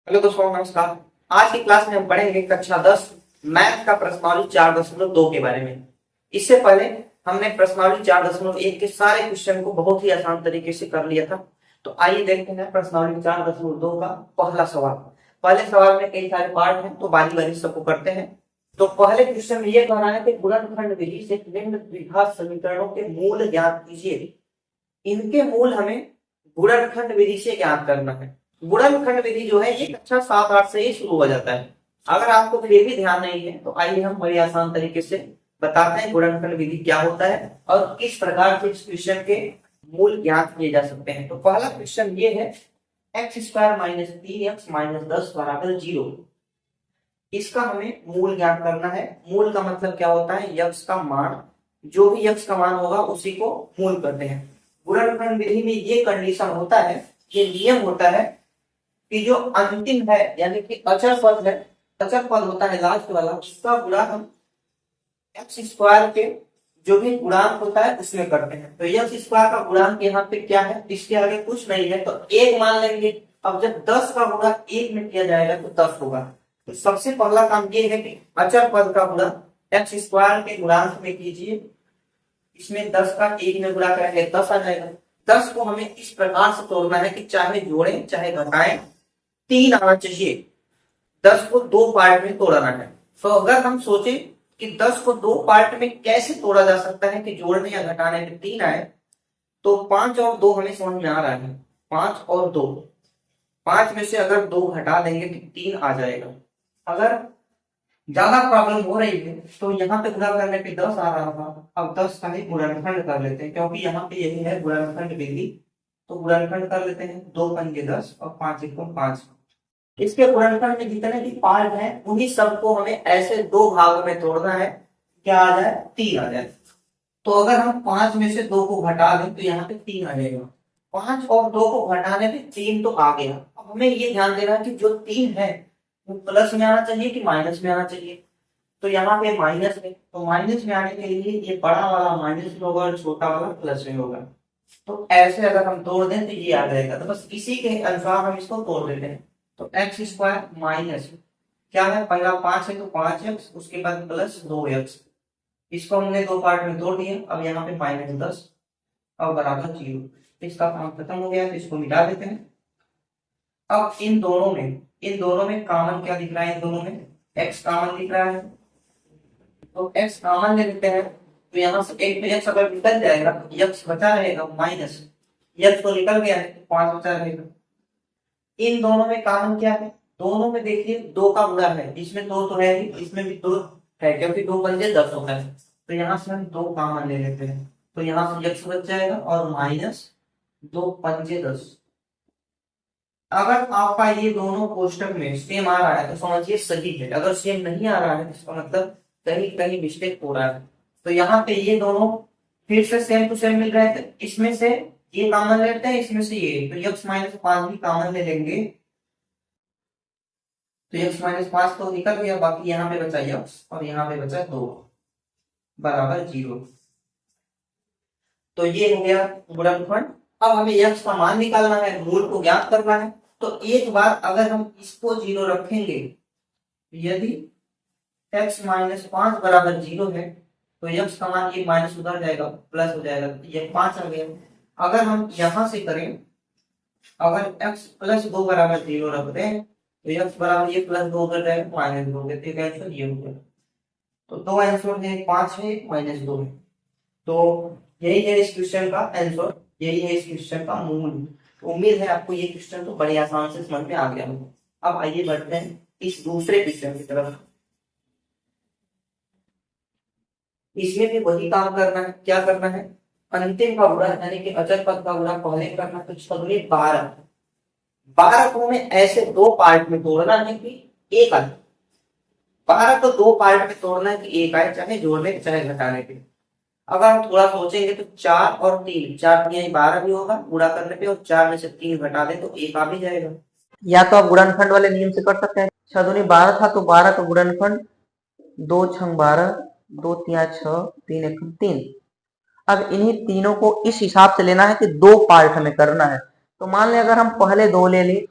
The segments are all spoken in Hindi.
हेलो दोस्तों, नमस्कार। आज की क्लास में हम पढ़ेंगे कक्षा 10 मैथ का प्रश्नावली 4.2 के बारे में। इससे पहले हमने प्रश्नावली 4.1 के सारे क्वेश्चन को बहुत ही आसान तरीके से कर लिया था। तो आइए देखते हैं प्रश्नावली 4.2 का पहला सवाल। पहले सवाल में कई सारे पार्ट हैं, तो बारी बारी सबको करते हैं। तो पहले क्वेश्चन में ये कह रहा है कि गुणनखंड विधि से निम्न द्विघात समीकरणों के मूल ज्ञात कीजिए। इनके मूल हमें गुणनखंड विधि से ज्ञात करना है। गुणनखंड विधि जो है ये कक्षा 7-8 से ही शुरू हो जाता है। अगर आपको फिर भी ध्यान नहीं है तो आइए हम बड़ी आसान तरीके से बताते हैं गुणनखंड विधि क्या होता है और किस प्रकार से इस क्वेश्चन के मूल ज्ञात किए जा सकते हैं। तो पहला क्वेश्चन ये है, x² माइनस 3x माइनस 10 बराबर 0। इसका हमें मूल ज्ञात करना है। मूल का मतलब क्या होता है? यक्स का मान, जो भी यक्स का मान होगा उसी को मूल करते हैं। गुणनखंड विधि में ये कंडीशन होता है, ये नियम होता है कि जो अंतिम है यानी कि अचर पद है, अचर पद होता है लास्ट वाला, उसका गुणा हम x² के जो भी गुणांक होता है उसमें करते हैं। तो x² का गुणांक यहाँ पे क्या है? इसके आगे कुछ नहीं है तो 1 मान लेंगे। अब जब 10 का गुणा 1 में किया जाएगा तो 10 होगा। तो सबसे पहला काम ये है कि अचर पद का गुणा x² के गुणांक में कीजिए। इसमें 10 का 1 में गुणा करेंगे 10 आ जाएगा। 10 को हमें इस प्रकार से तोड़ना है कि चाहे जोड़ें चाहे घटाएं 3 आना चाहिए। 10 को 2 पार्ट में तोड़ना है। तो अगर हम सोचे कि 10 को 2 पार्ट में कैसे तोड़ा जा सकता है कि जोड़ने या घटाने में 3 आए, तो 5 और 2 हमें समझ में आ रहा है। 5 और 2, 5 में से अगर 2 घटा देंगे तो 3 आ जाएगा। अगर ज्यादा प्रॉब्लम हो रही है तो यहाँ पे गुणा करने पे 10 आ रहा था, अब 10 का ही गुणनखंड कर लेते हैं क्योंकि यहाँ पे यही है गुणनखंड विधि। तो गुणनखंड कर लेते हैं, 2 पंजे 10 और 5 एकम 5। इसके गुणनखंड में जितने भी पार्ट हैं उन्हीं सबको हमें ऐसे 2 भाग में तोड़ना है, क्या आ जाए? 3 आ जाए। तो अगर हम 5 में से 2 को घटा दें तो यहाँ पे 3 आ जाएगा। 5 और 2 को घटाने पे 3 तो आ गया। अब हमें ये ध्यान देना कि जो 3 है वो प्लस में आना चाहिए कि माइनस में आना चाहिए। तो यहाँ पे माइनस है, तो माइनस में आने के लिए ये बड़ा वाला माइनस में होगा और छोटा वाला प्लस में होगा। तो ऐसे अगर हम तोड़ दें तो ये आ जाएगा। तो बस इसी के अनुसार हम इसको तोड़ देते हैं। तो x² माइनस क्या है? पहला 5 है तो 5x, उसके बाद प्लस 2x। इसको हमने 2 पार्ट में तोड़ दिया। अब यहाँ पे माइनस 10 और बराबर 0। इसका काम खत्म हो गया तो इसको मिटा देते हैं। अब इन दोनों में कॉमन क्या दिख रहा है? इन दोनों में x कॉमन दिख रहा है, तो x कॉमन ले लेते हैं। तो यहाँ से एक पे x अगर निकल जाएगा तो x बचा रहेगा माइनस, x तो निकल गया है तो 5 बचा रहेगा। इन दोनों में कॉमन क्या है? दोनों में देखिए 2 का गुणा है, इसमें 2 तो है ही, इसमें भी 2 है क्योंकि 2 पंजे 10 होता है। तो यहाँ से हम 2 कॉमन ले लेते हैं, तो यहाँ से x बच जाएगा और माइनस 2 पंजे 10। अगर आपका ये दोनों कोष्टक में सेम आ रहा है तो समझिए सही है। अगर सेम नहीं आ रहा है तो इसका मतलब कहीं कहीं मिस्टेक हो रहा है। तो यहाँ पे ये दोनों फिर से सेम टू सेम मिल रहे थे, इसमें से ये कॉमन लेते हैं, इसमें से ये, तो x माइनस 5 भी कॉमन ले लेंगे। तो x माइनस 5 तो निकल गया, बाकी यहाँ पे बचा x और यहाँ पे बचा 2 बराबर 0। तो ये हो गया गुणनखंड। अब हमें x का मान निकालना है, मूल को ज्ञात करना है। तो एक बार अगर हम इसको 0 रखेंगे, यदि x माइनस 5 बराबर 0 है तो x का मान ये माइनस उधर जाएगा, प्लस हो जाएगा, ये 5 आ गया। अगर हम यहां से करें, अगर x प्लस 2 बराबर 0 रखते हैं तो x बराबर ये प्लस 2 उधर जाएगा, माइनस 2 होगा। तो आंसर ये हो गया। तो 2 आंसर है, 5 है, माइनस 2 है। तो यही है इस क्वेश्चन का आंसर, यही है इस क्वेश्चन का मूल। उम्मीद है आपको ये क्वेश्चन तो बड़ी आसान से समझ में आ गया होगा। अब आइए बढ़ते हैं इस दूसरे क्वेश्चन की तरफ। इसमें भी वही काम करना है। क्या करना है? अंतिम का गुणा यानी कि अचर पद का गुणा पहले करना। तो चलिए 12 को हमें ऐसे 2 पार्ट में तोड़ना है कि एक आए। 12 को 2 पार्ट में तोड़ना है कि एक आए, चाहे जोड़ने चाहे घटाने के। अगर हम थोड़ा सोचेंगे तो 4 और 3, 4 तिहाई 12 भी होगा गुणा करने पे, और 4 में से 3 घटा दे तो 1 आ भी जाएगा। या तो आप गुणनखंड वाले नियम से कर सकते हैं। 6 दूनी 12 था तो 12 का गुणनखंड 2 छंग 12, 2 तिया 6, 3 एकम 3। अब इन्हीं तीनों को इस हिसाब से लेना है कि 2 पार्ट हमें करना है। तो मान लें अगर हम पहले 2 ले लें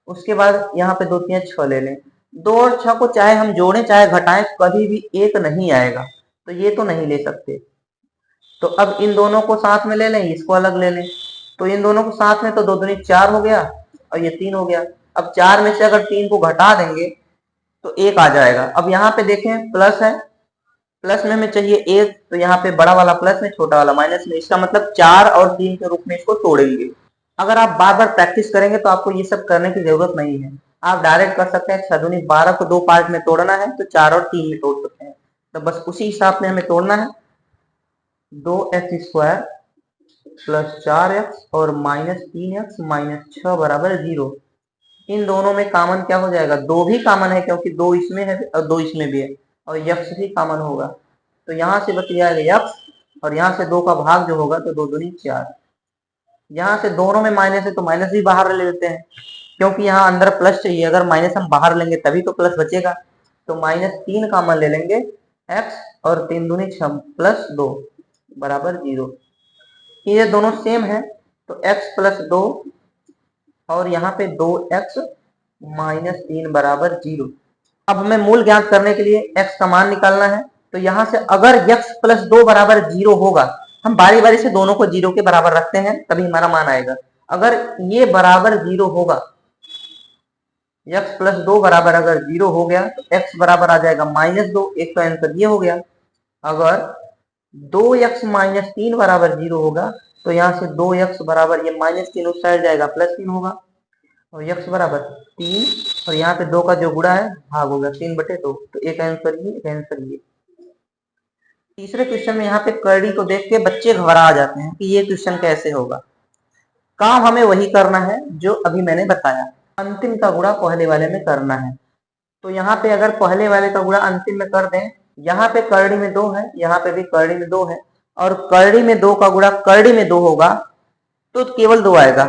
उसके बाद यहाँ पे 2 3 6 ले लें। 2 और 6 को चाहे हम जोड़ें चाहे घटाएं कभी भी एक नहीं आएगा, तो ये तो नहीं ले सकते। तो अब इन दोनों को साथ में ले लें, इसको अलग ले लें। तो इन दोनों को साथ में तो 2 दूनी 4 हो गया और ये 3 हो गया। अब 4 में से अगर 3 को घटा देंगे तो 1 आ जाएगा। अब यहाँ पे देखें प्लस है, प्लस में हमें चाहिए 1, तो यहाँ पे बड़ा वाला प्लस में छोटा वाला माइनस में, इसका मतलब 4 और 3 के रूप में इसको तोड़ेंगे। अगर आप बार बार प्रैक्टिस करेंगे तो आपको ये सब करने की जरूरत नहीं है, आप डायरेक्ट कर सकते हैं। 6 दूनी 12 को 2 पार्ट में तोड़ना है तो 4 और 3 में तोड़ सकते हैं, तो बस उसी हिसाब में हमें तोड़ना है। 2x² प्लस 4x और माइनस 3x माइनस 6 बराबर 0। इन दोनों में कॉमन क्या हो जाएगा, 2 भी कॉमन है क्योंकि 2 इसमें है और 2 इसमें भी है, और x भी कॉमन होगा, तो यहाँ से बच जाएगा x, और यहाँ से 2 का भाग जो होगा तो 2 दूनी 4। यहाँ से दोनों में माइनस है तो माइनस भी बाहर ले लेते हैं, क्योंकि यहाँ अंदर प्लस चाहिए, अगर माइनस हम बाहर लेंगे तभी तो प्लस बचेगा। तो -3 कॉमन ले लेंगे, x और 3 दूनी 6 प्लस 2 बराबर 0। ये दोनों सेम है तो x प्लस 2 और यहाँ पे 2x माइनस 3 बराबर 0। अब हमें मूल ज्ञात करने के लिए x का मान निकालना है, तो यहाँ से अगर x प्लस 2 बराबर 0 होगा, हम बारी बारी से दोनों को 0 के बराबर रखते हैं तभी हमारा मान आएगा। अगर ये बराबर 0 होगा, x प्लस 2 बराबर अगर 0 हो गया तो x बराबर आ जाएगा -2, एक तो आंसर ये हो गया। अगर 2x माइनस 3 बराबर 0 होगा तो यहाँ से 2x बराबर ये -3 उस साइड जाएगा +3 होगा, और x बराबर 3, और यहाँ पे 2 का जो गुणा है भाग होगा 3/2, तो एक आंसर ये, एक आंसर ये। तीसरे क्वेश्चन में यहाँ पे करड़ी को देख के बच्चे घबरा जाते हैं कि ये क्वेश्चन कैसे होगा। काम हमें वही करना है जो अभी मैंने बताया, अंतिम का गुणा पहले वाले में करना है। तो यहाँ पे अगर पहले वाले का गुणा अंतिम में कर दें, यहाँ पे करड़ी में 2 है, यहाँ पे भी करड़ी में 2 है, और करड़ी में 2 का गुणा करड़ी में 2 होगा तो केवल 2 आएगा।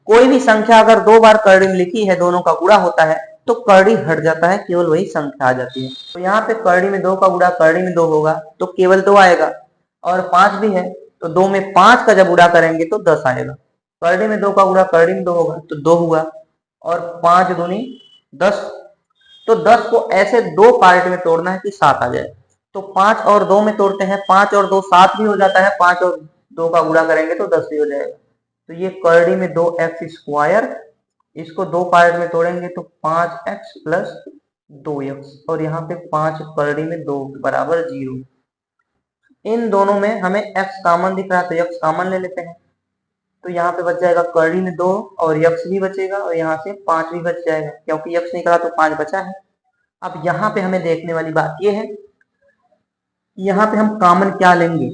कोई भी संख्या अगर 2 बार करड़ी में लिखी है, दोनों का गुणा होता है तो करड़ी हट जाता है, केवल वही संख्या आ जाती है। तो यहाँ पे करड़ी में 2 का गुणा करड़ी में 2 होगा तो केवल 2 आएगा, और 5 भी है तो 2 में 5 का जब गुणा करेंगे तो 10 आएगा। करड़ी में 2 का गुणा करड़ी में 2 होगा तो 2 हुआ, और 5 दूनी 10, तो 10 को ऐसे 2 पार्ट में तोड़ना है कि 7 आ जाए। तो 5 और 2 में तोड़ते हैं, 5 और 2 7 भी हो जाता है, 5 और 2 का गुणा करेंगे तो 10 भी हो जाएगा। तो ये करड़ी में 2x², इसको 2 पार्ट में तोड़ेंगे तो 5x प्लस 2x, और यहाँ पे 5 करड़ी में 2 बराबर 0। इन दोनों में हमें x कॉमन दिख रहा है तो x कॉमन ले लेते हैं, तो यहाँ पे बच जाएगा करड़ी में 2 और x भी बचेगा, और यहाँ से 5 भी बच जाएगा क्योंकि x निकला तो 5 बचा है। अब यहाँ पे हमें देखने वाली बात ये है, यहाँ पे हम कॉमन क्या लेंगे।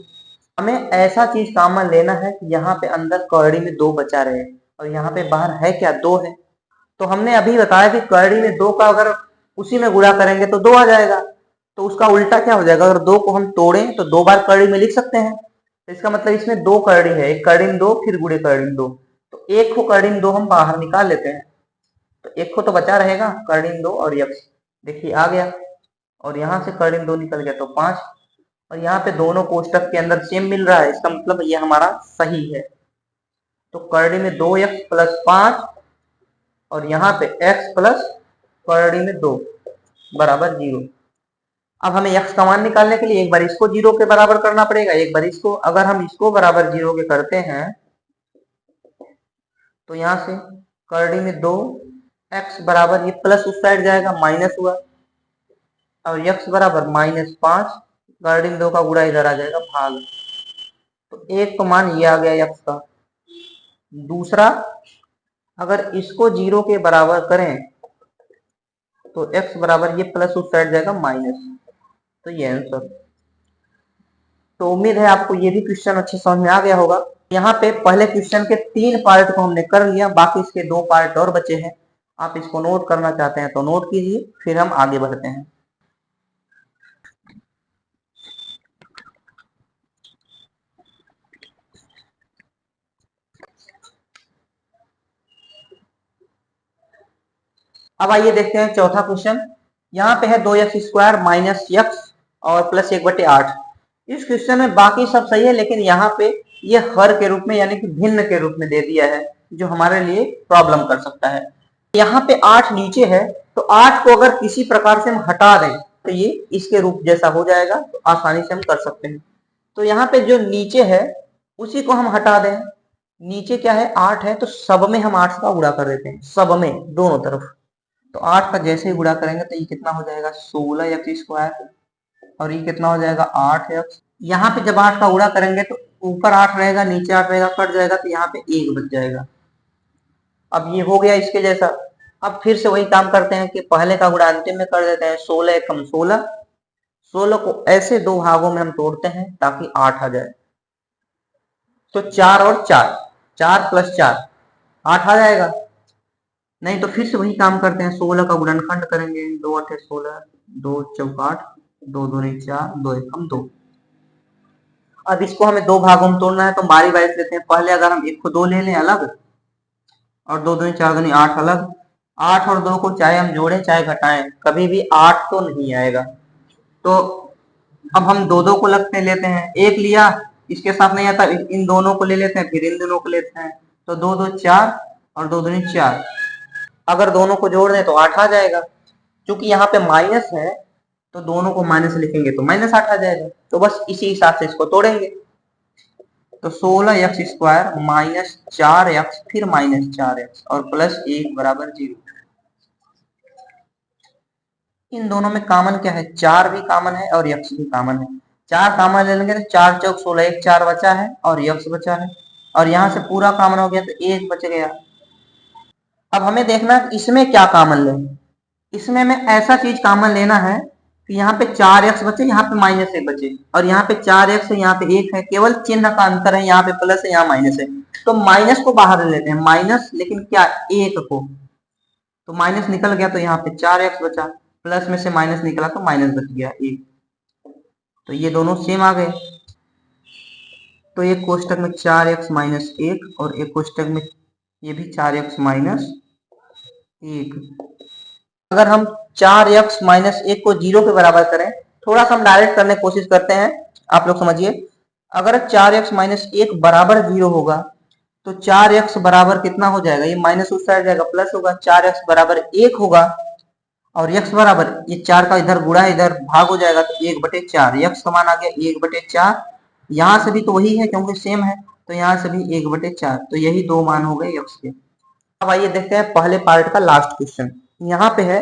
हमें ऐसा चीज कॉमन लेना है कि यहाँ पे अंदर करड़ी में 2 बचा रहे, और यहाँ पे बाहर है क्या, 2 है। तो हमने अभी बताया कि करड़ी में 2 का अगर उसी में गुणा करेंगे तो 2 आ जाएगा, तो उसका उल्टा क्या हो जाएगा, अगर 2 को हम तोड़ें तो 2 बार करड़ी में लिख सकते हैं, तो इसका मतलब इसमें 2 करड़ी है, एक करड़ी में 2 फिर गुणे करड़ी में 2, तो एक को करड़ी में 2 हम बाहर निकाल लेते हैं, तो एक को तो बचा रहेगा करड़ी में 2 और x, देखिए आ गया, और यहाँ से करड़ी में 2 निकल गया तो 5, और यहाँ पे दोनों कोष्टक के अंदर सेम मिल रहा है, इसका मतलब ये हमारा सही है। तो करड़ी में 2x प्लस 5 और यहाँ पे x प्लस करड़ी में 2 बराबर 0। अब हमें x का मान निकालने के लिए एक बार इसको 0 के बराबर करना पड़ेगा, एक बार इसको। अगर हम इसको बराबर 0 के करते हैं तो यहाँ से करड़ी में 2 x बराबर, ये प्लस उस साइड जाएगा माइनस हुआ, और x बराबर -5, करड़ी में 2 का गुणा इधर आ जाएगा भाग, तो एक तो मान ये आ गया x का। दूसरा, अगर इसको 0 के बराबर करें तो x बराबर, ये प्लस उस साइड जाएगा माइनस, तो ये आंसर। तो उम्मीद है आपको ये भी क्वेश्चन अच्छे समझ में आ गया होगा। यहाँ पे पहले क्वेश्चन के 3 पार्ट को हमने कर लिया, बाकी इसके 2 पार्ट और बचे हैं। आप इसको नोट करना चाहते हैं तो नोट कीजिए, फिर हम आगे बढ़ते हैं। अब आइए देखते हैं चौथा क्वेश्चन। यहाँ पे है 2x² माइनस x और प्लस 1/8। इस क्वेश्चन में बाकी सब सही है, लेकिन यहाँ पे ये हर के रूप में यानी कि भिन्न के रूप में दे दिया है, जो हमारे लिए प्रॉब्लम कर सकता है। यहाँ पे 8 नीचे है, तो 8 को अगर किसी प्रकार से हम हटा दें तो ये इसके रूप जैसा हो जाएगा, तो आसानी से हम कर सकते हैं। तो यहाँ पे जो नीचे है उसी को हम हटा दें। नीचे क्या है, 8 है, तो सब में हम 8 का गुणा कर देते हैं, सब में दोनों तरफ। तो 8 का जैसे ही गुणा करेंगे तो ये कितना हो जाएगा 16x², और ये कितना हो जाएगा 8x। यहाँ पे जब 8 का गुणा करेंगे तो ऊपर 8 रहेगा, नीचे 8 रहेगा, कट जाएगा, तो यहाँ पे 1 बच जाएगा। अब ये हो गया इसके जैसा। अब फिर से वही काम करते हैं कि पहले का गुणा अंतिम में कर देते हैं, 16 एकम 16। 16 को ऐसे दो भागों में हम तोड़ते हैं ताकि 8 आ जाए। तो 4 और 4, 4 + 4 8 आ जाएगा। नहीं तो फिर से वही काम करते हैं, 16 का गुणनखंड करेंगे, 2 8 16, 2 चौक 8, 2 दूनी 4, 2 एकम 2। अब इसको हमें दो भागों में तोड़ना है, तो बारी बारी लेते हैं। पहले अगर हम 1 को 2 ले लें अलग, और 2 दूनी 4 दूनी 8 अलग। 8 और 2 को चाहे हम जोड़ें चाहे घटाएं, कभी भी 8 तो नहीं आएगा। तो अब हम दो दो को लगते लेते हैं, एक लिया, इसके साथ नहीं आता, इन दोनों को ले लेते हैं, फिर इन दोनों को लेते हैं। तो 2 2 4 और 2 दूनी 4। अगर दोनों को जोड़ दें तो 8 आ जाएगा। क्योंकि यहाँ पे माइनस है तो दोनों को माइनस लिखेंगे तो -8 आ जाएगा। तो बस इसी हिसाब से इसको तोड़ेंगे। तो 16x² -4x फिर -4x और +1 = 0। इन दोनों में कॉमन क्या है, 4 भी कॉमन है और x भी कॉमन है। 4 कॉमन ले लेंगे तो 4 चौक 16, 1 4 बचा है और x बचा है, और यहाँ से पूरा कॉमन हो गया तो 1 बच गया। अब हमें देखना है इसमें क्या कॉमन लें। इसमें हमें ऐसा चीज कॉमन लेना है कि यहाँ पे 4x बचे, यहाँ पे -1 बचे, और यहाँ पे 4x है, यहाँ पे 1 है, केवल चिन्ह का अंतर है, यहाँ पे प्लस है, यहाँ माइनस है। तो माइनस को बाहर ले लेते हैं, माइनस, लेकिन क्या, 1 को। तो माइनस निकल गया तो यहाँ पे 4x बचा, प्लस में से माइनस निकला तो माइनस बच गया 1। तो ये दोनों सेम आ गए। तो एक कोष्टक में 4x - 1 और एक कोष्टक में ये भी 4x - 1। अगर हम 4x - 1 को 0 के बराबर करें, थोड़ा सा हम डायरेक्ट करने की कोशिश करते हैं, आप लोग समझिए। अगर 4x - 1 बराबर 0 होगा तो 4x बराबर कितना हो जाएगा, ये माइनस उस साइड जाएगा, प्लस होगा, 4x बराबर 1 होगा, और x बराबर, ये 4 का इधर गुणा है, इधर भाग हो जाएगा, तो 1/4। x का मान आ गया 1/4। यहाँ से भी तो वही है क्योंकि सेम है, तो यहाँ से भी 1/4। तो यही दो मान हो गए x के। अब आइए देखते हैं पहले पार्ट का लास्ट क्वेश्चन। यहाँ पे है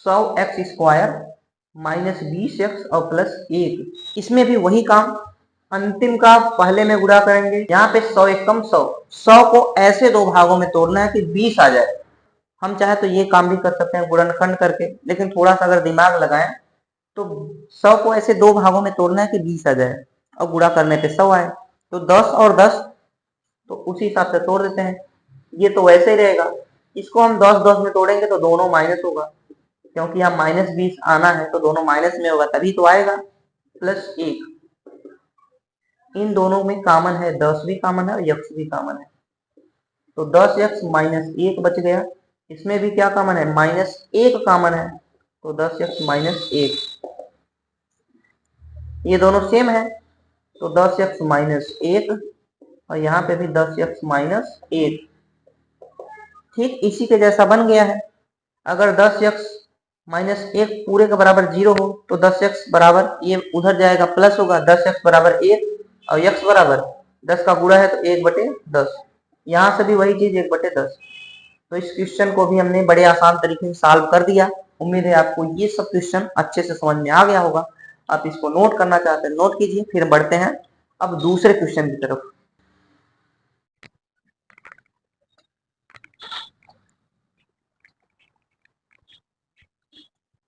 100x² -20x और +1। इसमें भी वही काम, अंतिम का पहले में गुणा करेंगे। यहाँ पे 100 एकम 100, 100 को ऐसे दो भागों में तोड़ना है कि 20 आ जाए। हम चाहे तो ये काम भी कर सकते हैं गुणनखंड करके, लेकिन थोड़ा सा अगर दिमाग लगाएं तो 100 को ऐसे दो भागों में तोड़ना है कि 20 आ जाए, और गुणा करने पे 100 आए। तो 10 और 10, तो उसी हिसाब से तोड़ देते हैं। ये तो वैसे ही रहेगा। इसको हम 10 10 में तोड़ेंगे तो दोनों माइनस होगा, क्योंकि यहाँ -20 आना है तो दोनों माइनस में होगा तभी तो आएगा। +1, इन दोनों में कॉमन है, 10 भी कॉमन है और x भी कॉमन है, तो 10x - 1 बच गया। इसमें भी क्या कॉमन है, -1 कॉमन है, तो 10x - 1। ये दोनों सेम है, तो 10x - 1, और यहाँ पे भी 10x - 1। ठीक इसी के जैसा बन गया है। अगर 10x - 1 पूरे के बराबर 0 हो तो 10x बराबर, ये उधर जाएगा, प्लस होगा, 10x बराबर 1, और x बराबर 10 का गुणा है तो 1/10। यहाँ से भी वही चीज 1/10। तो इस क्वेश्चन को भी हमने बड़े आसान तरीके से सॉल्व कर दिया। उम्मीद है आपको ये सब क्वेश्चन अच्छे से समझ में आ गया होगा। आप इसको नोट करना चाहते हैं नोट कीजिए। फिर बढ़ते हैं अब दूसरे क्वेश्चन की तरफ।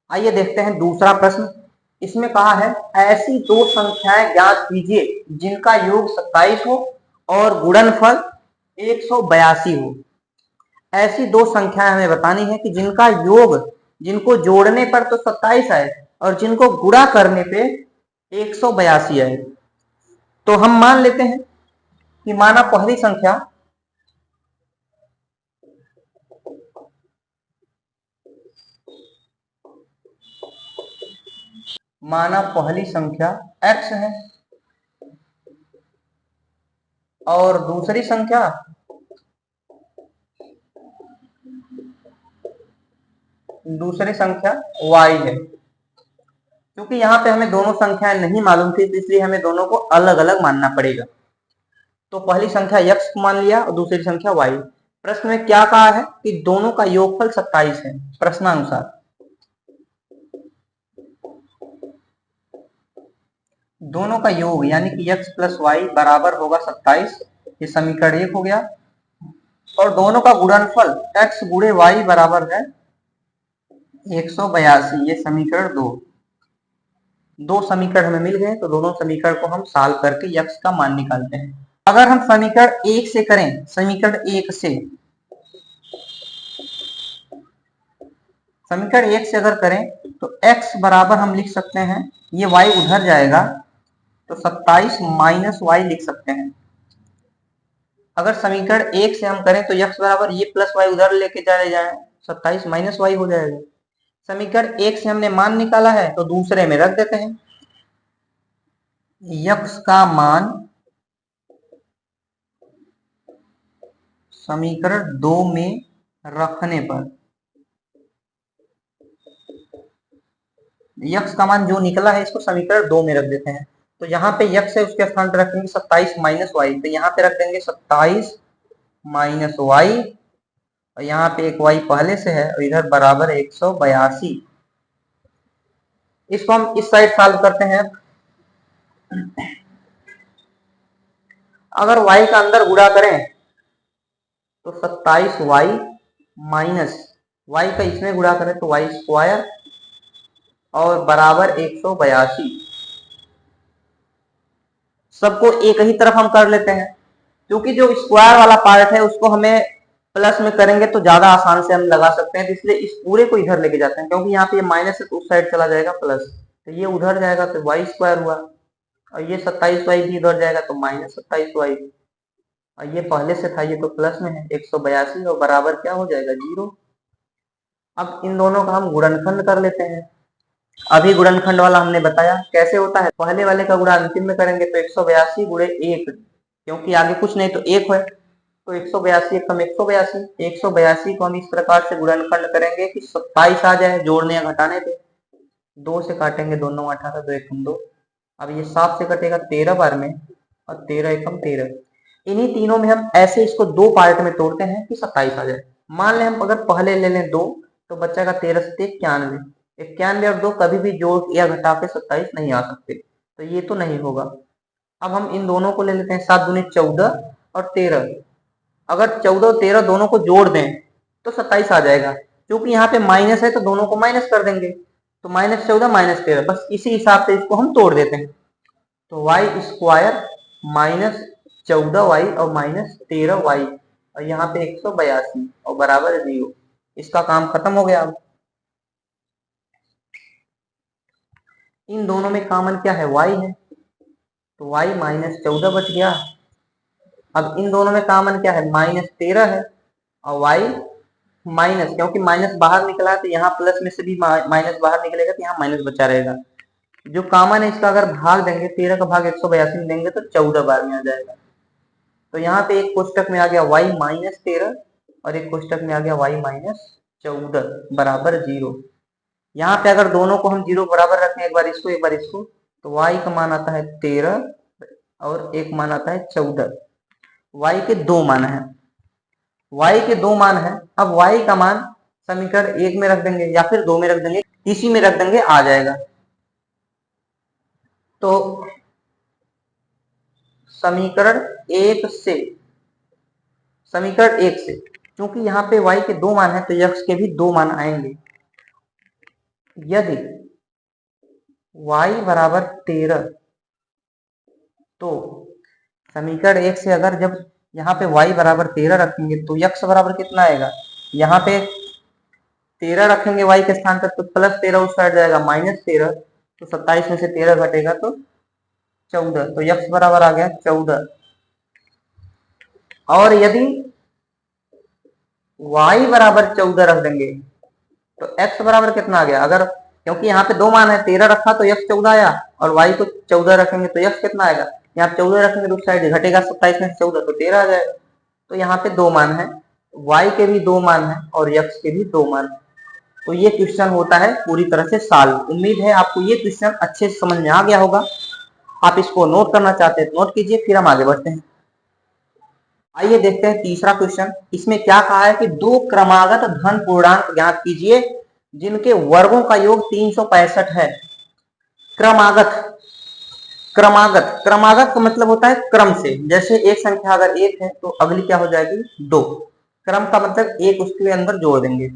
आइए देखते हैं दूसरा प्रश्न। इसमें कहा है ऐसी दो संख्याएं ज्ञात कीजिए जिनका योग 27 हो और गुणनफल 182 हो। ऐसी दो संख्याएं हमें बतानी है कि जिनका योग, जिनको जोड़ने पर तो 27 आए और जिनको गुणा करने पे 182 आए। तो हम मान लेते हैं कि माना पहली संख्या x है और दूसरी संख्या दूसरी संख्या y है। क्योंकि यहाँ पे हमें दोनों संख्याएं नहीं मालूम थी, इसलिए हमें दोनों को अलग अलग मानना पड़ेगा। तो पहली संख्या x को मान लिया और दूसरी संख्या y। प्रश्न में क्या कहा है कि दोनों का योगफल 27 है। प्रश्नानुसार दोनों का योग यानी कि x प्लस वाई बराबर होगा 27, ये समीकरण 1 हो गया। और दोनों का गुणनफल x गुणे y बराबर है 182, ये समीकरण 2। दो समीकरण हमें मिल गए, तो दोनों समीकरण को हम सॉल्व करके x का मान निकालते हैं। अगर हम समीकरण 1 से करें, समीकरण 1 से अगर करें तो x बराबर हम लिख सकते हैं, ये y उधर जाएगा तो 27 माइनस वाई लिख सकते हैं। अगर समीकरण 1 से हम करें तो x बराबर ये प्लस वाई उधर लेके चले जाए, 27 माइनस वाई हो जाएगा। समीकरण 1 से हमने मान निकाला है तो दूसरे में रख देते हैं। x का मान समीकरण 2 में रखने पर x का मान जो निकला है इसको समीकरण 2 में रख देते हैं। तो यहाँ पे x है, उसके स्थान पर रखेंगे 27 माइनस वाई, तो यहाँ पे रख देंगे 27 माइनस वाई, और यहाँ पे एक y पहले से है और इधर बराबर 182। इसको हम इस साइड सॉल्व करते हैं। अगर y का अंदर गुणा करें तो 27y माइनस y का इसमें गुणा करें तो y स्क्वायर और बराबर 182। सबको एक ही तरफ हम कर लेते हैं, क्योंकि जो स्क्वायर वाला पार्ट है उसको हमें प्लस में करेंगे तो ज्यादा आसान से हम लगा सकते हैं, इसलिए इस पूरे को इधर लेके जाते हैं। क्योंकि यहाँ पे ये माइनस है तो उस साइड चला जाएगा प्लस, तो ये उधर जाएगा तो वाई स्क्वायर हुआ, और ये 27y भी इधर जाएगा तो माइनस 27y, और ये पहले से था ये तो प्लस में है 182, और बराबर क्या हो जाएगा 0। अब इन दोनों का हम गुणनखंड कर लेते हैं। अभी गुणनखंड वाला हमने बताया कैसे होता है। पहले वाले का गुणा अंतिम में करेंगे तो 182 गुणे 1, क्योंकि आगे कुछ नहीं तो 1 है, तो 182 एकम 182। 182 को हम इस प्रकार से गुणनखंड करेंगे कि 27 आ जाए, जोड़ने या घटाने पे 2 से काटेंगे, दोनों 18, 2 एकम 2। अब ये 7 से कटेगा 13 बार में, और 13 एकम 13। इन्हीं तीनों में हम ऐसे इसको दो पार्ट में तोड़ते हैं कि 27 आ जाए। मान लें हम अगर पहले ले लें 2, तो बच्चा का 13 से 91, 91 और 2 कभी भी जोड़ या घटा के 27 नहीं आ सकते, तो ये तो नहीं होगा। अब हम इन दोनों को ले लेते हैं, 7 दूनी 14 और 13। अगर 14 और 13 दोनों को जोड़ दें तो 27 आ जाएगा। क्योंकि यहाँ पे माइनस है तो दोनों को माइनस कर देंगे, तो -14 -13, बस इसी हिसाब से इसको हम तोड़ देते हैं। तो वाई स्क्वायर -14y और -13y, और यहाँ पे 182 और बराबर 0। इसका काम खत्म हो गया। अब इन दोनों में कॉमन क्या है, y है, तो y -14 बच गया। अब इन दोनों में कॉमन क्या है, -13 है, और y माइनस, क्योंकि माइनस बाहर निकला है तो यहाँ प्लस में से भी माइनस बाहर निकलेगा तो यहाँ माइनस बचा रहेगा। जो कॉमन है इसका अगर भाग देंगे, 13 का भाग 182 में देंगे तो 14 बार में आ जाएगा। तो यहाँ पे एक कोष्टक में आ गया y -13 और एक कोष्टक में आ गया y -14 बराबर 0। यहाँ पे अगर दोनों को हम 0 बराबर रखें, एक बार इसको एक बार इसको, तो y का मान आता है 13 और एक मान आता है 14। y के दो मान है, y के दो मान है। अब y का मान समीकरण 1 में रख देंगे या फिर 2 में रख देंगे, इसी में रख देंगे, आ जाएगा। तो समीकरण 1 से क्योंकि यहाँ पे y के दो मान है तो x के भी दो मान आएंगे। यदि y बराबर 13, तो समीकरण 1 से अगर जब यहाँ पे y बराबर 13 रखेंगे तो x बराबर कितना आएगा, यहाँ पे 13 रखेंगे y के स्थान पर तो +13 उस साइड जाएगा -13, तो 27 में से 13 घटेगा तो 14, तो x बराबर आ गया 14। और यदि y बराबर 14 रख देंगे तो x बराबर कितना आ गया, अगर क्योंकि यहाँ पे दो मान है, 13 रखा तो x 14 आया, और y को 14 रखेंगे तो x कितना आएगा, यहाँ 14 रखेंगे तो उस साइड घटेगा, 27 में से 14 तो 13 आ जाएगा। तो यहाँ पे दो मान है, y के भी दो मान है और x के भी दो मान है। तो ये क्वेश्चन होता है पूरी तरह से सॉल्व। उम्मीद है आपको ये क्वेश्चन अच्छे से समझ में आ गया होगा। आप इसको नोट करना चाहते हैं तो नोट कीजिए, फिर हम आगे बढ़ते हैं। आइए देखते हैं तीसरा क्वेश्चन। इसमें क्या कहा है कि दो क्रमागत धन पूर्णांक ज्ञात कीजिए जिनके वर्गों का योग 365 है। क्रमागत, क्रमागत, क्रमागत का मतलब होता है क्रम से। जैसे एक संख्या अगर 1 है तो अगली क्या हो जाएगी 2। क्रम का मतलब एक उसके अंदर जोड़ देंगे।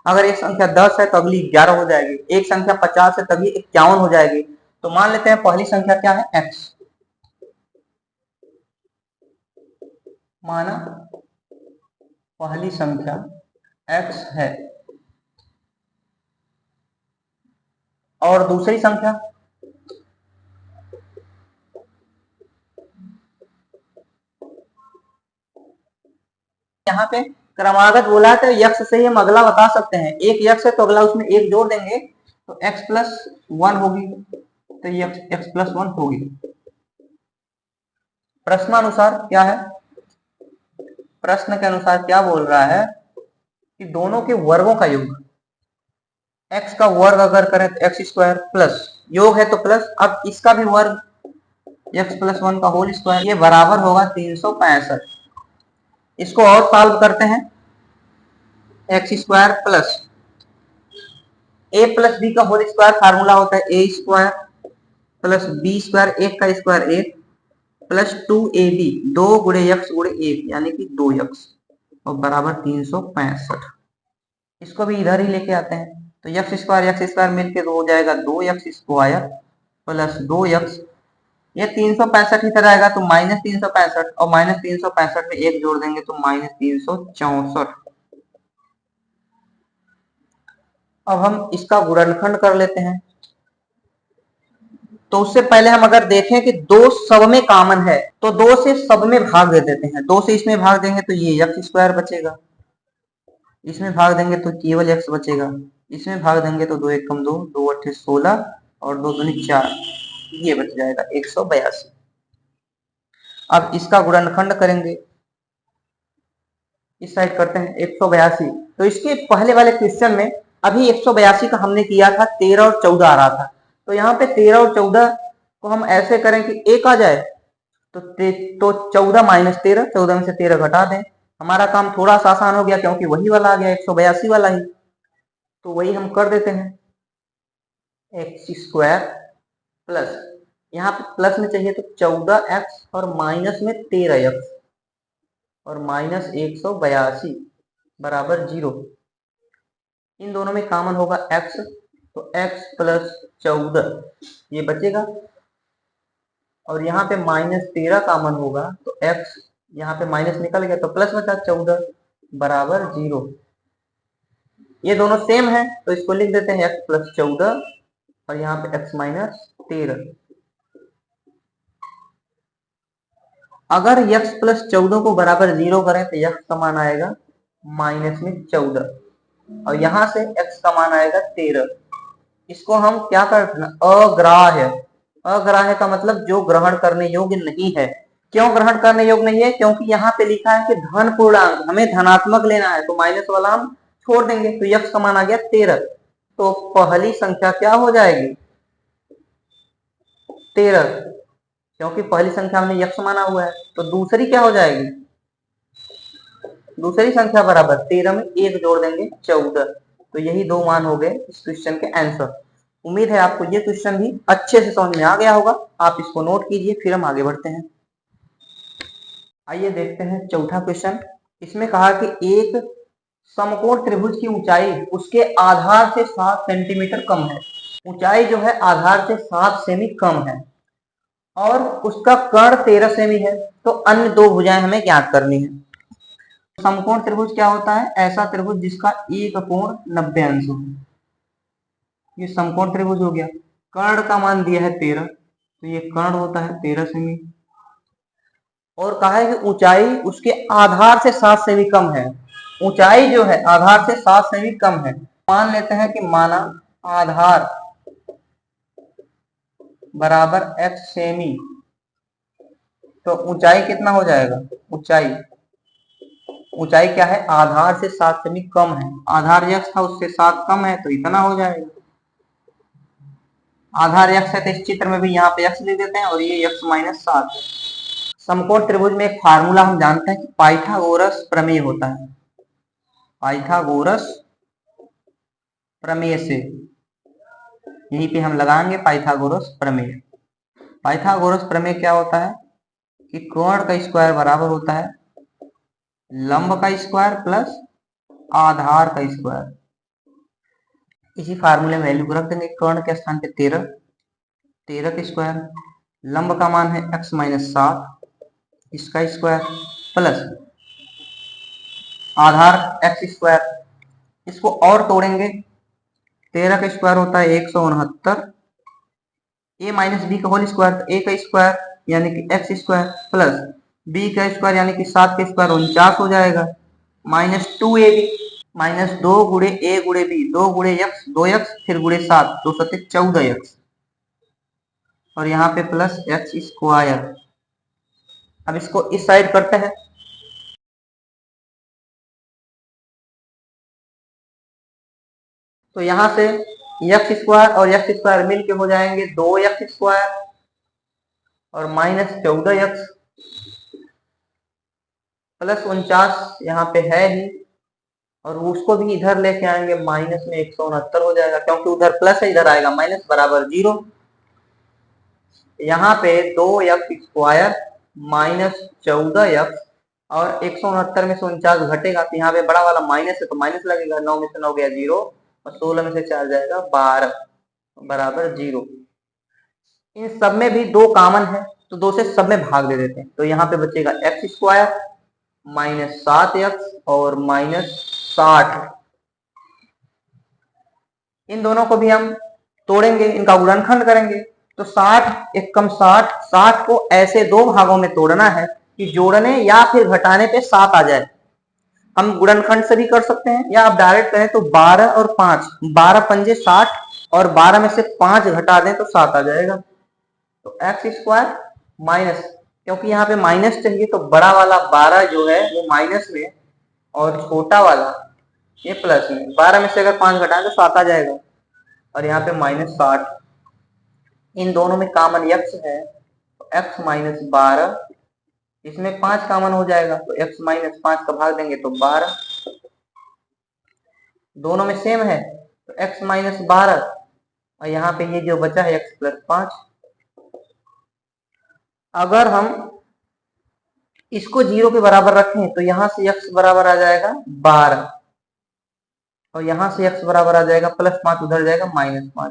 अगर एक संख्या 10 है तो अगली 11 हो जाएगी। एक संख्या 50 है तभी 51 हो जाएगी। तो मान लेते हैं पहली संख्या क्या है x, माना पहली संख्या x है और दूसरी संख्या यहाँ पे क्रमागत बोला है तो यक्ष से ही हम अगला बता सकते हैं। एक यक्ष है तो अगला उसमें एक जोड़ देंगे तो x प्लस 1 होगी, तो ये x प्लस 1 होगी। प्रश्नानुसार क्या है, प्रश्न के अनुसार क्या बोल रहा है कि दोनों के वर्गों का योग, x का वर्ग अगर करें तो एक्स स्क्वायर प्लस, योग है तो प्लस, अब इसका भी वर्ग x प्लस 1 का होल स्क्वायर, ये बराबर होगा 365। इसको और सॉल्व करते हैं। एक्स स्क्वायर प्लस ए प्लस बी का होल स्क्वायर फार्मूला होता है ए स्क्वायर प्लस बी स्क्वायर, एक का स्क्वायर एक, प्लस 2ab, 2 गुणे यक्स गुणे एक यानी कि 2x और बराबर 365। इसको भी इधर ही लेके आते हैं तो यक्स स्क्वायर मिलके तो हो जाएगा 2x स्क्वायर प्लस 2x, ये 365 इधर आएगा तो माइनस 365 और माइनस 365 में एक जोड़ देंगे तो माइनस 364। अब हम इसका गुणनखंड कर लेते हैं। तो उससे पहले हम अगर देखें कि दो सब में कॉमन है तो दो से सब में भाग दे देते हैं। दो से इसमें भाग देंगे तो ये एक्स स्क्वायर बचेगा, इसमें भाग देंगे तो केवल एक्स बचेगा, इसमें भाग देंगे तो 2 एकम 2, 2 अट्ठे 16 और 2 दूनी 4, ये बच जाएगा 182। अब इसका गुणनखंड करेंगे, इस साइड करते हैं 182। तो इसके पहले वाले क्वेश्चन में अभी 182 का हमने किया था, 13 और 14 आ रहा था। तो यहाँ पे 13 और 14 को हम ऐसे करें कि एक आ जाए तो 14 माइनस 13, 14 में से 13 घटा दें। हमारा काम थोड़ा सा आसान हो गया क्योंकि वही वाला आ गया 182 वाला ही, तो वही हम कर देते हैं। एक्स स्क्वायर प्लस, यहाँ पे प्लस में चाहिए तो 14x और माइनस में 13x और माइनस 182 बराबर 0। इन दोनों में कॉमन होगा x, तो x प्लस 14 ये बचेगा और यहाँ पे माइनस 13 कॉमन होगा तो x, यहाँ पे माइनस निकल गया तो प्लस बचा 14 बराबर 0। ये दोनों सेम है तो इसको लिख देते हैं x प्लस 14 और यहाँ पे x माइनस 13। अगर x प्लस 14 को बराबर 0 करें तो x का मान आएगा माइनस में 14 और यहाँ से x का मान आएगा 13। इसको हम क्या करते हैं, अग्राह्य। अग्राह्य का मतलब जो ग्रहण करने योग्य नहीं है। क्यों ग्रहण करने योग्य नहीं है, क्योंकि यहाँ पे लिखा है कि धन पूर्णांक, हमें धनात्मक लेना है तो माइनस वाला हम छोड़ देंगे तो x का मान आ गया 13। तो पहली संख्या क्या हो जाएगी 13, क्योंकि पहली संख्या हमने यक्ष माना हुआ है। तो दूसरी क्या हो जाएगी, दूसरी संख्या बराबर 13 में एक जोड़ देंगे 14। तो यही दो मान हो गए इस क्वेश्चन के आंसर। उम्मीद है आपको ये क्वेश्चन भी अच्छे से समझ में आ गया होगा। आप इसको नोट कीजिए, फिर हम आगे बढ़ते हैं। आइए देखते हैं चौथा क्वेश्चन। इसमें कहा कि एक समकोण त्रिभुज की ऊंचाई उसके आधार से 7 सेंटीमीटर कम है। ऊंचाई जो है आधार से 7 सेमी कम है और उसका कर्ण 13 सेमी है, तो अन्य दो भुजाएं हमें ज्ञात करनी है। समकोण त्रिभुज क्या होता है, ऐसा त्रिभुज जिसका एक कोण 90 अंश हो। ये समकोण त्रिभुज हो गया। कर्ण का मान दिया है 13, तो ये कर्ण होता है 13 सेमी और कहा है कि ऊंचाई उसके आधार से 7 सेमी कम है। ऊंचाई जो है आधार से 7 सेमी कम है। मान लेते हैं कि माना आधार बराबर x सेमी, तो ऊंचाई कितना हो जाएगा, ऊंचाई ऊंचाई क्या है, आधार से 7 सेमी कम है, आधार यक्स था उससे 7 कम है तो इतना हो जाएगा। आधार यक्स है तो इस चित्र में भी यहाँ पे यक्स लिख देते हैं और ये यक्स माइनस 7 है। समकोण त्रिभुज में एक फार्मूला हम जानते हैं कि पाइथागोरस प्रमेय होता है। पाइथागोरस प्रमेय से यहीं पे हम लगाएंगे पाइथागोरस प्रमेय। पाइथागोरस प्रमेय क्या होता है कि कोण का स्क्वायर बराबर होता है लंब का स्क्वायर प्लस आधार का स्क्वायर। इसी फार्मूले में वैल्यू को रख देंगे, कर्ण के स्थान पे 13, 13 का स्क्वायर, लंब का मान है x माइनस 7, इसका स्क्वायर प्लस आधार x स्क्वायर। इसको और तोड़ेंगे, 13 का स्क्वायर होता है 169, a माइनस बी का होल स्क्वायर, a का स्क्वायर यानी कि x स्क्वायर प्लस b का स्क्वायर यानी कि 7 का स्क्वायर 49 हो जाएगा, माइनस 2ab, माइनस 2 गुणे a गुणे b, 2 गुणे x 2x फिर गुणे 7, 2 सत्ते 14x और यहाँ पे प्लस x स्क्वायर। अब इसको इस साइड करते हैं, तो यहाँ से x स्क्वायर और x स्क्वायर मिलके हो जाएंगे 2x स्क्वायर और माइनस 14x प्लस 49 यहाँ पे है ही और उसको भी इधर लेके आएंगे, माइनस में 169 हो जाएगा क्योंकि उधर प्लस है इधर आएगा माइनस बराबर 0। यहाँ पे 2x स्क्वायर माइनस 14x और 169 में से 49 घटेगा तो यहाँ पे बड़ा वाला माइनस है तो माइनस लगेगा, 9 में से 9 गया 0 और 16 में से 4 जाएगा 12 बराबर 0। इन सब में भी 2 कॉमन है तो 2 से सब में भाग दे देते हैं, तो यहाँ पे बचेगा x स्क्वायर माइनस 7x और माइनस 60। इन दोनों को भी हम तोड़ेंगे, इनका गुणनखंड करेंगे तो 60 एक कम 60, 60 को ऐसे 2 भागों में तोड़ना है कि जोड़ने या फिर घटाने पे 7 आ जाए। हम गुणनखंड से भी कर सकते हैं या आप डायरेक्ट करें तो 12 और 5, 12 पंजे 60 और 12 में से 5 घटा दें तो 7 आ जाएगा। तो एक्स स्क्वायर माइनस, क्योंकि यहाँ पे माइनस चाहिए तो बड़ा वाला 12 जो है वो माइनस में और छोटा वाला ये प्लस में, 12 में से अगर 5 घटाएं तो 7 आ जाएगा और यहाँ पे माइनस 60। इन दोनों में कॉमन x है तो x माइनस 12, इसमें 5 कॉमन हो जाएगा तो x माइनस 5 का भाग देंगे तो 12, दोनों में सेम है तो x माइनस 12 और यहाँ पे ये जो बचा है x प्लस 5। अगर हम इसको 0 के बराबर रखें तो यहाँ से x बराबर आ जाएगा 12 और यहाँ से x बराबर आ जाएगा प्लस 5, उधर जाएगा माइनस 5।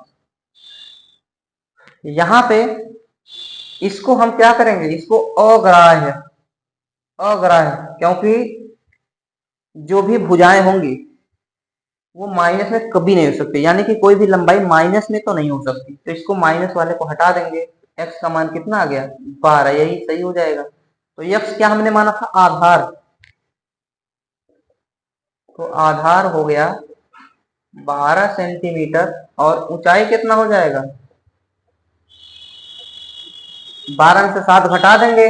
यहाँ पे इसको हम क्या करेंगे, इसको अग्राह्य, अग्राह्य क्योंकि जो भी भुजाएं होंगी वो माइनस में कभी नहीं हो सकती, यानी कि कोई भी लंबाई माइनस में तो नहीं हो सकती, तो इसको माइनस वाले को हटा देंगे। x का मान कितना आ गया 12, यही सही हो जाएगा। तो x क्या हमने माना था आधार, तो आधार हो गया 12 सेंटीमीटर और ऊंचाई कितना हो जाएगा, 12 में से 7 घटा देंगे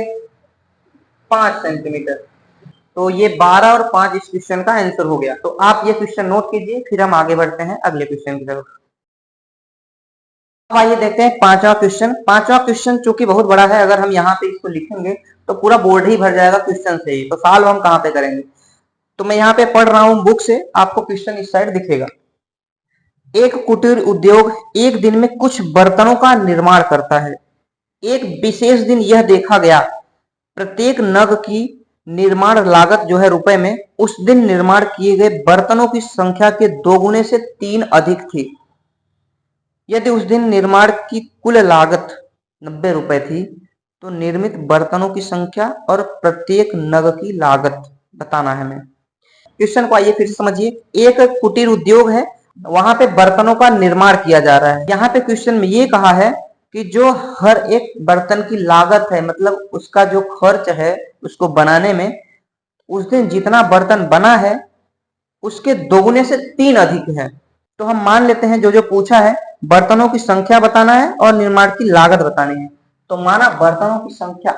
5 सेंटीमीटर। तो ये 12 और 5 इस क्वेश्चन का आंसर हो गया। तो आप ये क्वेश्चन नोट कीजिए, फिर हम आगे बढ़ते हैं अगले क्वेश्चन की तरफ। अब आइए देखते हैं पांचवा क्वेश्चन। पांचवा क्वेश्चन चूंकि बहुत बड़ा है, अगर हम यहाँ पे इसको लिखेंगे तो पूरा बोर्ड ही भर जाएगा क्वेश्चन से ही, तो सॉल्व हम कहाँ पे करेंगे। तो मैं यहाँ पे पढ़ रहा हूँ बुक से, आपको क्वेश्चन इस साइड दिखेगा। एक कुटीर उद्योग एक दिन में कुछ बर्तनों का निर्माण करता है। एक विशेष दिन यह देखा गया प्रत्येक नग की निर्माण लागत जो है रुपए में, उस दिन निर्माण किए गए बर्तनों की संख्या के 2 गुने से 3 अधिक थी। यदि उस दिन निर्माण की कुल लागत 90 रुपए थी तो निर्मित बर्तनों की संख्या और प्रत्येक नग की लागत बताना है हमें। क्वेश्चन को आइए फिर से समझिए। एक कुटीर उद्योग है, वहां पे बर्तनों का निर्माण किया जा रहा है। यहाँ पे क्वेश्चन में ये कहा है कि जो हर एक बर्तन की लागत है, मतलब उसका जो खर्च है उसको बनाने में, उस दिन जितना बर्तन बना है उसके 2 गुने से 3 अधिक है। तो हम मान लेते हैं जो जो पूछा है बर्तनों की संख्या बताना है और निर्माण की लागत बतानी है। तो माना बर्तनों की संख्या,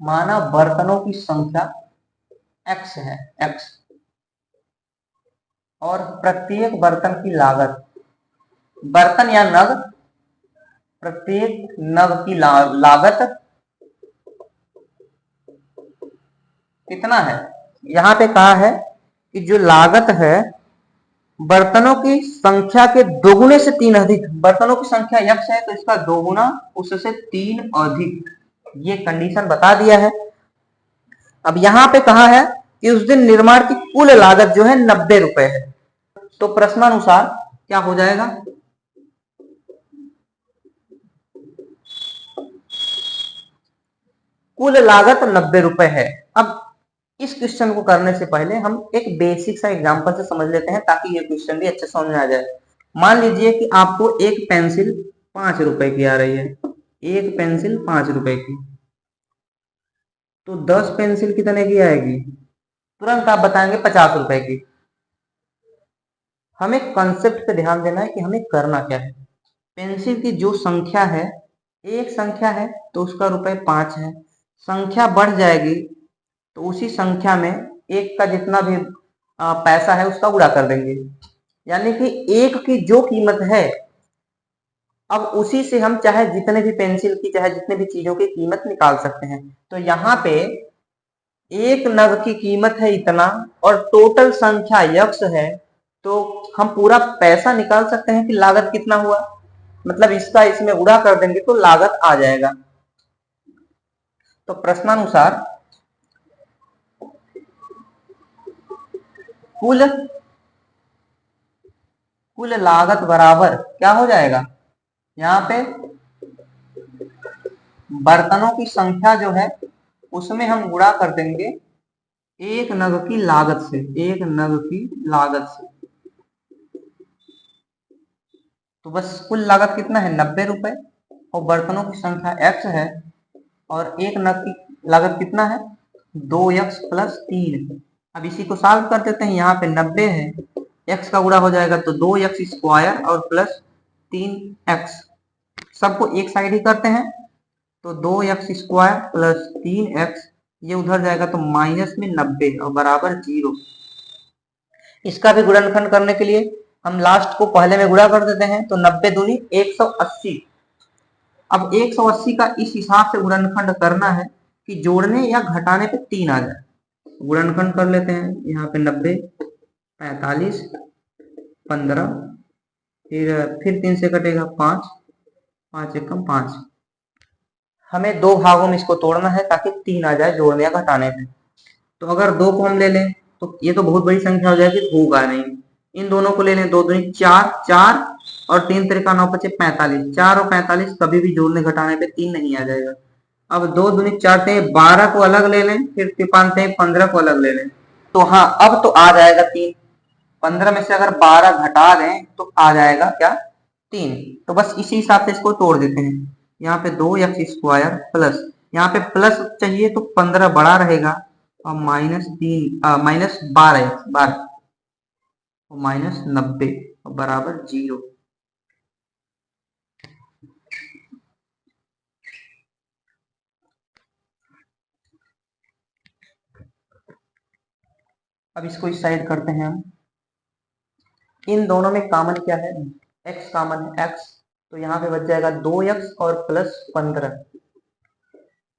माना बर्तनों की संख्या x है, x, और प्रत्येक बर्तन की लागत, बर्तन या नग, प्रत्येक नग की लागत कितना है। यहाँ पे कहा है कि जो लागत है बर्तनों की संख्या के दोगुने से 3 अधिक, बर्तनों की संख्या x है तो इसका दोगुना उससे 3 अधिक, ये कंडीशन बता दिया है। अब यहाँ पे कहा है कि उस दिन निर्माण की कुल लागत जो है 90 रुपए है, तो प्रश्नानुसार क्या हो जाएगा, कुल लागत 90 रुपए है। अब इस क्वेश्चन को करने से पहले हम एक बेसिक सा एग्जांपल से समझ लेते हैं ताकि ये क्वेश्चन भी अच्छे समझ में आ जाए। मान लीजिए कि आपको एक पेंसिल 5 रुपए की आ रही है, एक पेंसिल 5 रुपए की, तो 10 पेंसिल कितने की आएगी, तुरंत आप बताएंगे 50 रुपए की। हमें कंसेप्ट पे ध्यान देना है कि हमें करना क्या है। पेंसिल की जो संख्या है, एक संख्या है तो उसका रुपए 5 है, संख्या बढ़ जाएगी तो उसी संख्या में एक का जितना भी पैसा है उसका गुणा कर देंगे, यानी कि एक की जो कीमत है, अब उसी से हम चाहे जितने भी पेंसिल की चाहे जितने भी चीजों की कीमत निकाल सकते हैं। तो यहाँ पे एक नग की कीमत है इतना और टोटल संख्या यक्स है, तो हम पूरा पैसा निकाल सकते हैं कि लागत कितना हुआ, मतलब इसका इसमें गुणा कर देंगे तो लागत आ जाएगा। तो प्रश्नानुसार कुल कुल लागत बराबर क्या हो जाएगा, यहाँ पे बर्तनों की संख्या जो है उसमें हम गुणा कर देंगे एक नग की लागत से, एक नग की लागत से, तो बस कुल लागत कितना है 90 रुपए, और बर्तनों की संख्या x है और एक नग की लागत कितना है 2x प्लस 3। अब इसी को सॉल्व कर देते हैं, यहाँ पे 90 है, x का गुणा हो जाएगा तो 2x स्क्वायर और प्लस 3x, सबको एक साइड ही करते हैं तो 2x स्क्वायर प्लस 3x, ये उधर जाएगा तो माइनस में 90 और बराबर 0। इसका भी गुणनखंड करने के लिए हम लास्ट को पहले में गुणा कर देते हैं तो 90 दूनी 180। अब 180 का इस हिसाब से गुणनखंड करना है कि जोड़ने या घटाने पे 3 आ जाए। गुणनखंड कर लेते हैं, यहाँ पे 90, 45, 15, फिर 3 से कटेगा 5, 5 एकम 5। हमें दो भागों में इसको तोड़ना है ताकि 3 आ जाए जोड़ने या घटाने पे। तो अगर 2 को हम ले लें तो ये तो बहुत बड़ी संख्या हो जाएगी, होगा नहीं। इन दोनों को ले लें, 2 दूनी 4, 4 और 3 तिरका 9 पचे 45, 4 और 45 कभी भी जोड़ने घटाने पे 3 नहीं आ जाएगा। अब 2 दूनी 4 ते 12 को अलग ले लें, फिर 5 ते 15 को अलग ले लें, तो हाँ अब तो आ जाएगा 3। 15 में से अगर 12 घटा दें तो आ जाएगा क्या 3। तो बस इसी हिसाब से इसको तोड़ देते हैं, यहाँ पे 2x स्क्वायर प्लस, यहाँ पे प्लस चाहिए तो 15 बड़ा रहेगा और माइनस 12 और माइनस 90 और बराबर 0। अब इसको इस साइड करते हैं हम, इन दोनों में कॉमन क्या है, x कॉमन है, x, तो यहाँ पे बच जाएगा 2x और प्लस 15,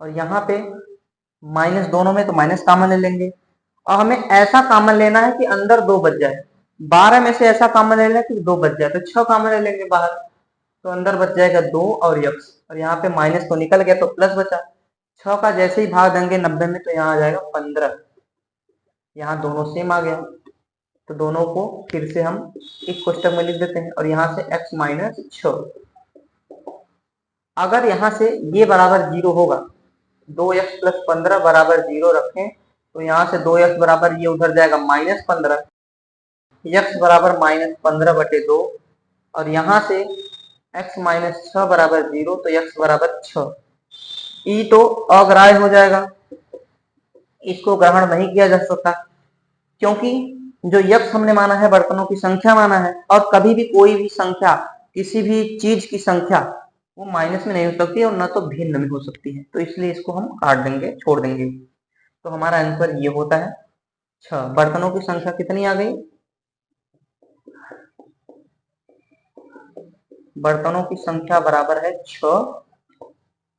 और यहाँ पे माइनस दोनों में तो माइनस कॉमन ले लेंगे, और हमें ऐसा कॉमन लेना है कि अंदर 2 बच जाए। 12 में से ऐसा कॉमन ले लेना कि 2 बच जाए, तो 6 कॉमन ले लेंगे बाहर, तो अंदर बच जाएगा 2 और x, और यहाँ पे माइनस तो निकल गया तो प्लस बचा। 6 का जैसे ही भाग देंगे 90 में तो यहाँ आ जाएगा 15, यहाँ दोनों सेम आ गया, तो दोनों को फिर से हम एक कोष्टक में लिख देते हैं और यहाँ से x माइनस 6। अगर यहाँ से ये बराबर 0 होगा, 2x प्लस 15 बराबर 0 रखें तो यहाँ से 2x बराबर ये उधर जाएगा माइनस 15, x बराबर माइनस 15 बटे 2, और यहाँ से x माइनस 6 बराबर 0 तो x बराबर 6। ई तो अग्राह्य हो जाएगा, इसको ग्रहण नहीं किया जा सकता, क्योंकि जो यक्स हमने माना है बर्तनों की संख्या माना है, और कभी भी कोई भी संख्या किसी भी चीज की संख्या वो माइनस में नहीं हो सकती है और ना तो भिन्न में हो सकती है, तो इसलिए इसको हम काट देंगे, छोड़ देंगे। तो हमारा आंसर ये होता है 6। बर्तनों की संख्या कितनी आ गई? बर्तनों की संख्या बराबर है 6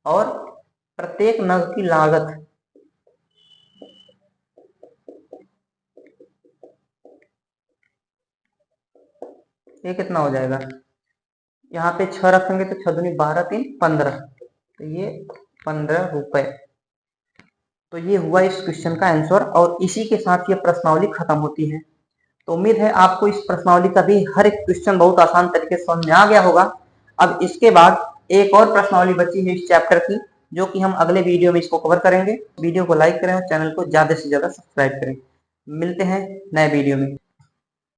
और प्रत्येक नग की लागत ये कितना हो जाएगा? यहाँ पे 6 रखेंगे तो 6 दूनी 12, 3 15, तो ये 15 रुपए। तो ये हुआ इस क्वेश्चन का आंसर और इसी के साथ ये प्रश्नावली खत्म होती है। तो उम्मीद है आपको इस प्रश्नावली का भी हर एक क्वेश्चन बहुत आसान तरीके से समझ में आ गया होगा। अब इसके बाद एक और प्रश्नावली बची है इस चैप्टर की, जो कि हम अगले वीडियो में इसको कवर करेंगे। वीडियो को लाइक करें और चैनल को ज्यादा से ज्यादा सब्सक्राइब करें। मिलते हैं नए वीडियो में।